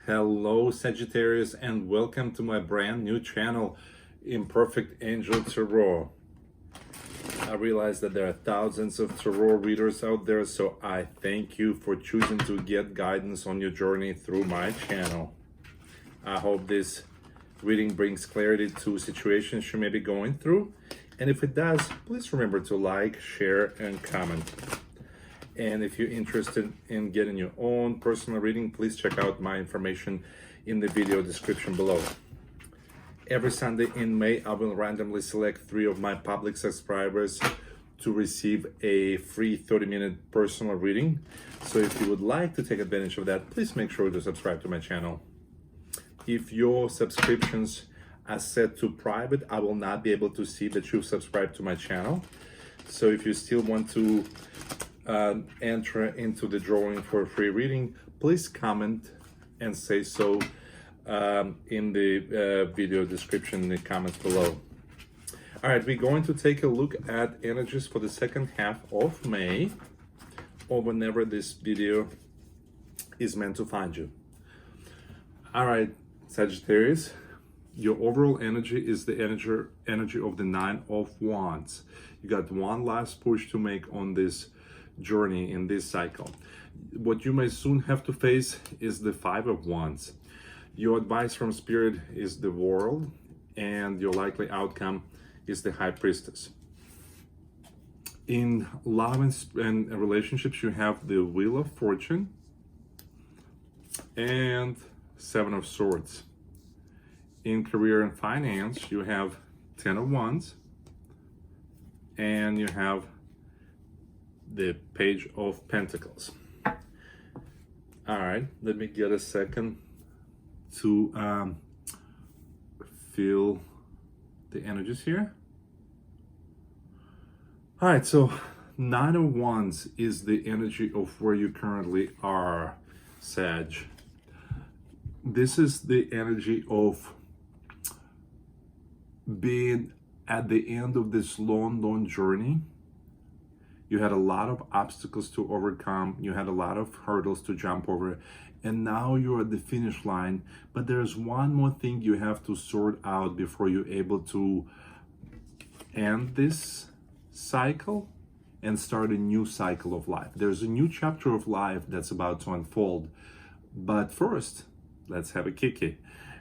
Hello Sagittarius, and welcome to my brand new channel, Imperfect Angel Tarot. I realize that there are thousands of tarot readers out there, so I thank you for choosing to get guidance on your journey through my channel. I hope this reading brings clarity to situations you may be going through, and if it does, please remember to like, share, and comment. And if you're interested in getting your own personal reading, please check out my information in the video description below. Every Sunday in May, I will randomly select 3 of my public subscribers to receive a free 30-minute personal reading. So if you would like to take advantage of that, please make sure to subscribe to my channel. If your subscriptions are set to private, I will not be able to see that you've subscribed to my channel. So if you still want to enter into the drawing for a free reading, please comment and say so in the video description in the comments below. All right, we're going to take a look at energies for the second half of May, or whenever this video is meant to find you. All right, Sagittarius, your overall energy is the energy of the 9 of Wands. You got one last push to make on this journey in this cycle. What you may soon have to face is the 5 of Wands. Your advice from Spirit is the World, and your likely outcome is the High Priestess. In love and relationships, you have the Wheel of Fortune and 7 of Swords. In career and finance, you have 10 of Wands, and you have the Page of Pentacles. All right, let me get a second to feel the energies here. All right, so 9 of Wands is the energy of where you currently are, Sag. This is the energy of being at the end of this long journey. You had a lot of obstacles to overcome. You had a lot of hurdles to jump over. And now you're at the finish line. But there's one more thing you have to sort out before you're able to end this cycle and start a new cycle of life. There's a new chapter of life that's about to unfold. But first, let's have a kiki.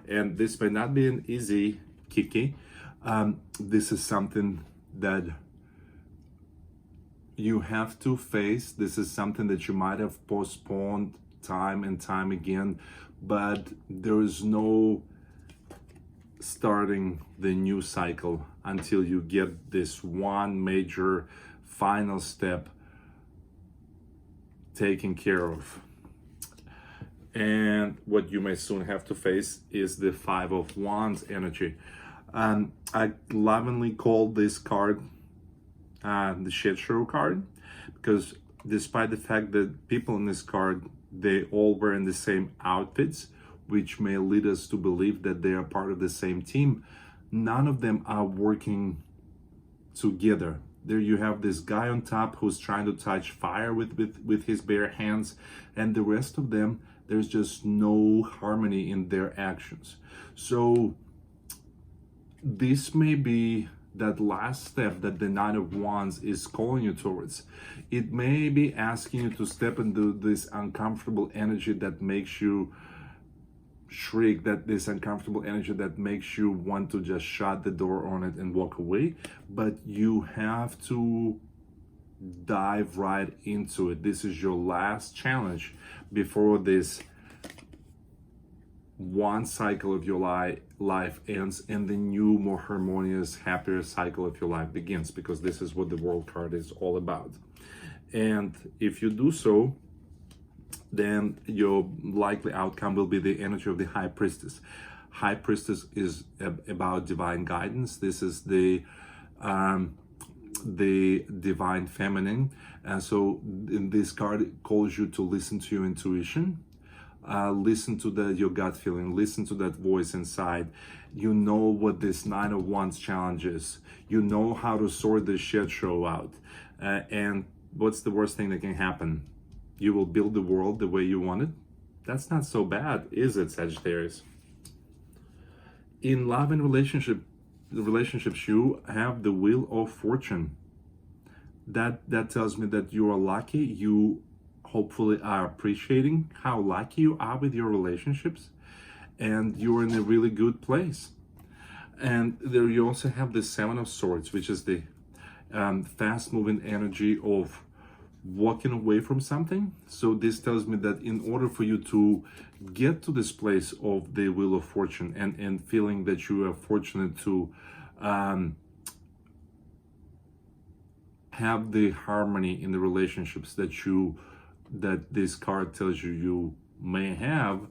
And this may not be an easy kiki. This is something that you have to face. This is something that you might have postponed time and time again, but there is no starting the new cycle until you get this one major final step taken care of. And what you may soon have to face is the 5 of Wands energy. I lovingly call this card the shit show card, because despite the fact that people in this card, they all wearing the same outfits, which may lead us to believe that they are part of the same team, none of them are working together. There you have this guy on top who's trying to touch fire with his bare hands, and the rest of them, there's just no harmony in their actions. So this may be that last step that the 9 of Wands is calling you towards. It may be asking you to step into this uncomfortable energy that makes you shriek, that this uncomfortable energy that makes you want to just shut the door on it and walk away. But you have to dive right into it. This is your last challenge before this one cycle of your life ends and the new, more harmonious, happier cycle of your life begins, because this is what the World card is all about. And if you do so, then your likely outcome will be the energy of the High Priestess. High Priestess is about divine guidance. This is the divine feminine, and so in this card it calls you to listen to your intuition. Listen to your gut feeling, listen to that voice inside. You know what this 9 of Wands challenge is. You know how to sort this shit show out. And what's the worst thing that can happen? You will build the world the way you want it. That's not so bad, is it, Sagittarius? In love and relationships, you have the Wheel of Fortune. That tells me that you are lucky. You hopefully are appreciating how lucky you are with your relationships, and you're in a really good place. And there you also have the Seven of Swords, which is the fast-moving energy of walking away from something. So this tells me that in order for you to get to this place of the Wheel of Fortune and feeling that you are fortunate to have the harmony in the relationships that this card tells you may have,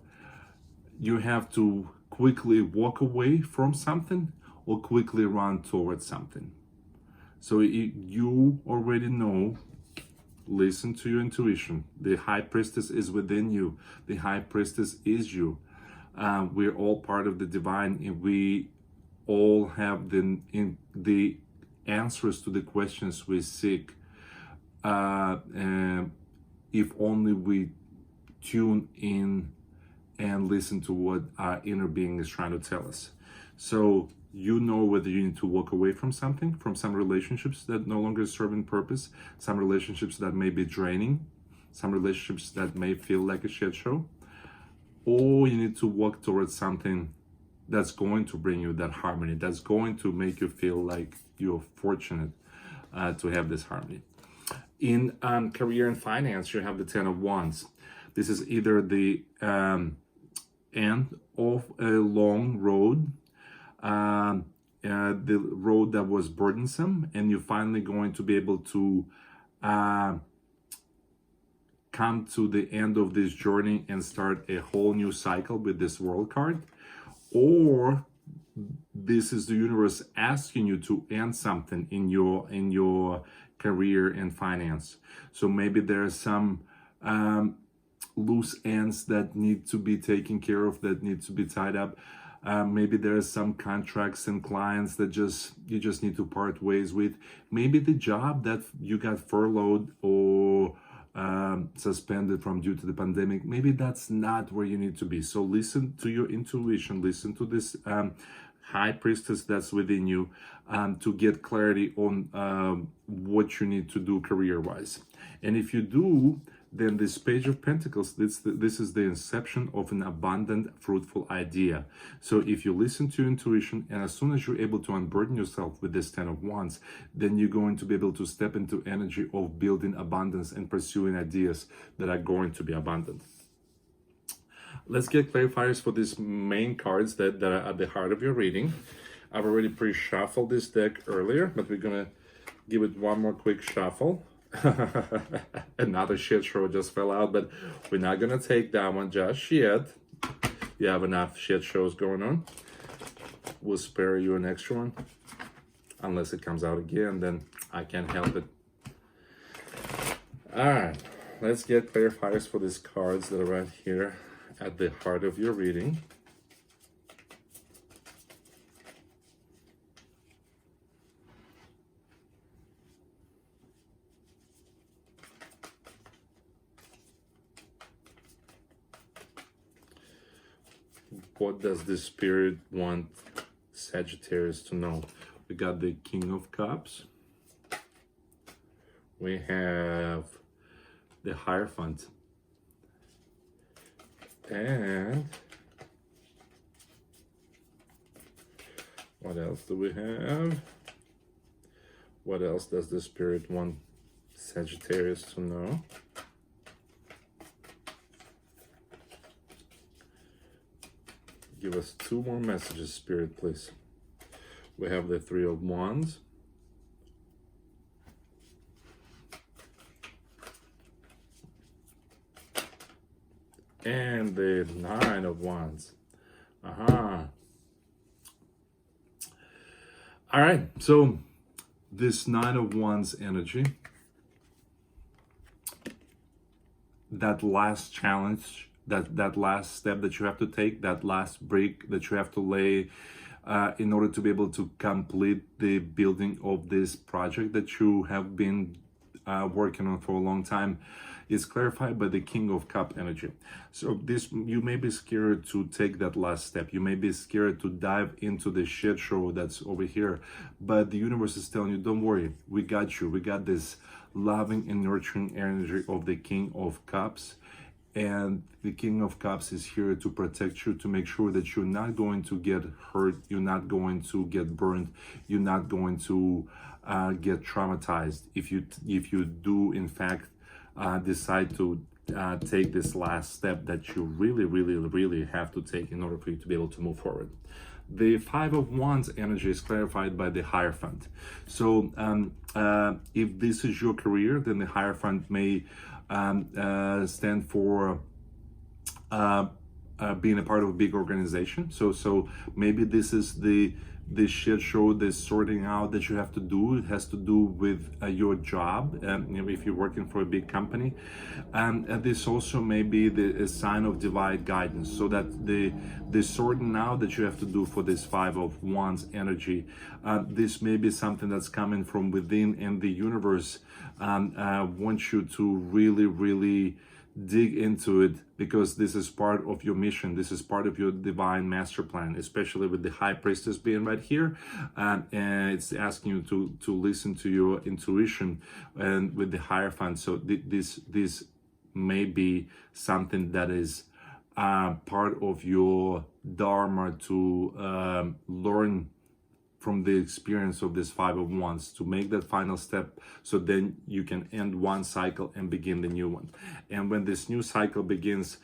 you have to quickly walk away from something or quickly run towards something. So you already know, listen to your intuition. The High Priestess is within you. The High Priestess is you. We're all part of the divine, and we all have the answers to the questions we seek. If only we tune in and listen to what our inner being is trying to tell us. So you know whether you need to walk away from something, from some relationships that no longer serve in purpose, some relationships that may be draining, some relationships that may feel like a shit show, or you need to walk towards something that's going to bring you that harmony, that's going to make you feel like you're fortunate to have this harmony. In career and finance, you have the Ten of Wands. This is either the end of a long road, the road that was burdensome, and you're finally going to be able to come to the end of this journey and start a whole new cycle with this World card. Or this is the universe asking you to end something in your career and finance. So maybe there are some loose ends that need to be taken care of, that need to be tied up. Maybe there are some contracts and clients that you just need to part ways with. Maybe the job that you got furloughed or suspended from due to the pandemic, maybe that's not where you need to be. So listen to your intuition, listen to this High Priestess that's within you to get clarity on what you need to do career-wise. And if you do, then this Page of Pentacles, this is the inception of an abundant, fruitful idea. So if you listen to your intuition, and as soon as you're able to unburden yourself with this Ten of Wands, then you're going to be able to step into energy of building abundance and pursuing ideas that are going to be abundant. Let's get clarifiers for these main cards that are at the heart of your reading. I've already pre-shuffled this deck earlier, but we're gonna give it one more quick shuffle. Another shit show just fell out, but we're not gonna take that one just yet. You have enough shit shows going on. We'll spare you an extra one. Unless it comes out again, then I can't help it. Alright, let's get clarifiers for these cards that are right here at the heart of your reading. What does the Spirit want Sagittarius to know? We got the King of Cups. We have the Hierophant. And what else do we have? What else does the Spirit want Sagittarius to know? Give us two more messages, Spirit, please. We have the Three of Wands. And the Nine of Wands. All right, so this Nine of Wands energy, that last challenge, that last step that you have to take, that last brick that you have to lay in order to be able to complete the building of this project that you have been working on for a long time. is clarified by the King of Cup energy. So this, you may be scared to take that last step. You may be scared to dive into the shit show that's over here. But the universe is telling you, don't worry, we got you. We got this loving and nurturing energy of the King of Cups. And the King of Cups is here to protect you, to make sure that you're not going to get hurt, you're not going to get burned, you're not going to get traumatized if you do in fact decide to take this last step that you really have to take in order for you to be able to move forward. The Five of Wands energy is clarified by the Hierophant. So if this is your career, then the Hierophant may stand for being a part of a big organization. So maybe this is the shit show, this sorting out that you have to do. It has to do with your job, if you're working for a big company. And this also may be a sign of divine guidance, so that the sorting out that you have to do for this Five of Wands energy, this may be something that's coming from within, and the universe wants you to really dig into it, because this is part of your mission. This is part of your divine master plan, especially with the High Priestess being right here. And it's asking you to listen to your intuition, and with the Hierophant. So this may be something that is part of your dharma, to learn from the experience of this Five of Wands, to make that final step, so then you can end one cycle and begin the new one. And when this new cycle begins,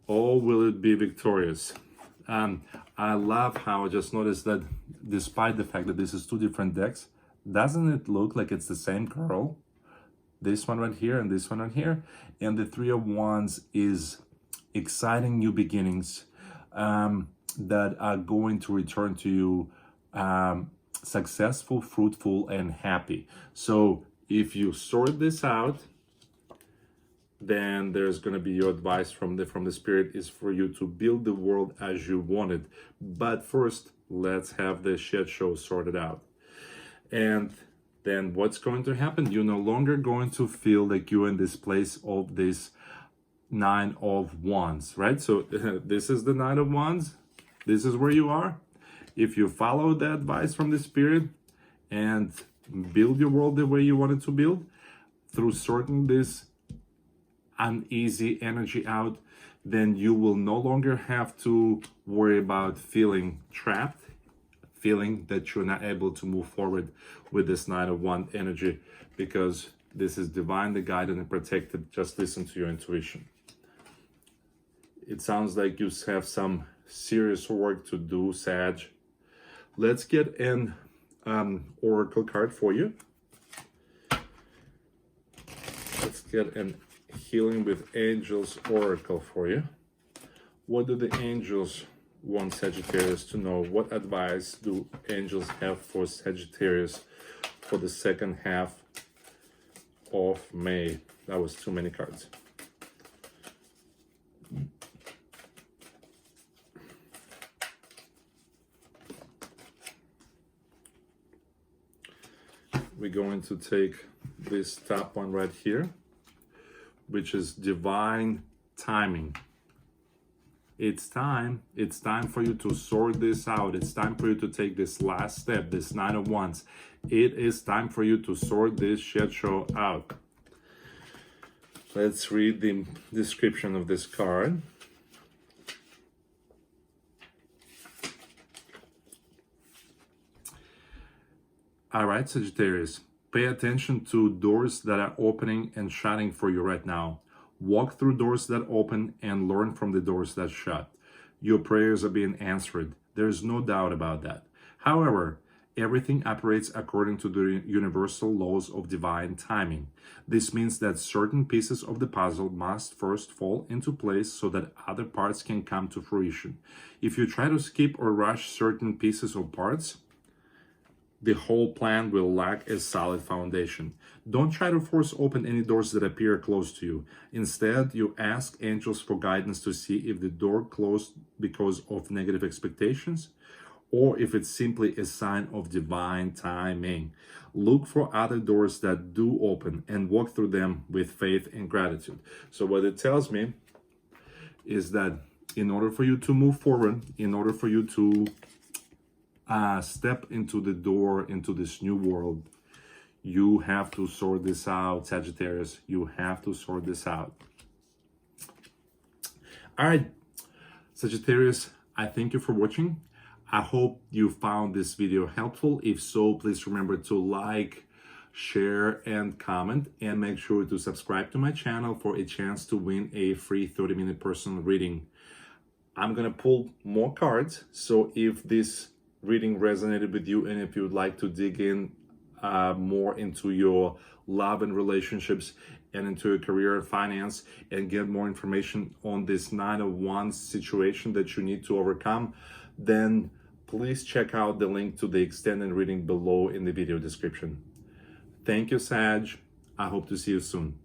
all will it be victorious. I love how I just noticed that despite the fact that this is two different decks, doesn't it look like it's the same girl? This one right here and this one right here. And the Three of Wands is exciting new beginnings that are going to return to you successful, fruitful, and happy. So if you sort this out, then there's going to be your advice from the spirit is for you to build the world as you want it. But first, let's have the shit show sorted out. And then what's going to happen? You're no longer going to feel like you're in this place of this Nine of Wands, right? So this is the Nine of Wands. This is where you are. If you follow the advice from the spirit and build your world the way you want it to build, through sorting this uneasy energy out, then you will no longer have to worry about feeling trapped, feeling that you're not able to move forward with this Nine of Wands energy, because this is divinely guided and protected. Just listen to your intuition. It sounds like you have some serious work to do, Sag. Let's get an oracle card for you. Let's get an Healing with Angels oracle for you. What do the angels want Sagittarius to know? What advice do angels have for Sagittarius for the second half of May? That was too many cards. We're going to take this top one right here, which is divine timing. It's time for you to sort this out. It's time for you to take this last step, this Nine of Wands. It is time for you to sort this shit show out. Let's read the description of this card. All right, Sagittarius, pay attention to doors that are opening and shutting for you right now. Walk through doors that open and learn from the doors that shut. Your prayers are being answered. There's no doubt about that. However, everything operates according to the universal laws of divine timing. This means that certain pieces of the puzzle must first fall into place so that other parts can come to fruition. If you try to skip or rush certain pieces or parts, the whole plan will lack a solid foundation. Don't try to force open any doors that appear closed to you. Instead, you ask angels for guidance to see if the door closed because of negative expectations, or if it's simply a sign of divine timing. Look for other doors that do open and walk through them with faith and gratitude. So what it tells me is that in order for you to move forward, in order for you to step into the door, into this new world, you have to sort this out, Sagittarius. You have to sort this out. All right, Sagittarius, I thank you for watching. I hope you found this video helpful. If so, please remember to like, share, and comment, and make sure to subscribe to my channel for a chance to win a free 30-minute personal reading. I'm gonna pull more cards, so if this reading resonated with you and if you'd like to dig in more into your love and relationships and into your career and finance and get more information on this 9 of Wands situation that you need to overcome, then please check out the link to the extended reading below in the video description. Thank you, Sag. I hope to see you soon.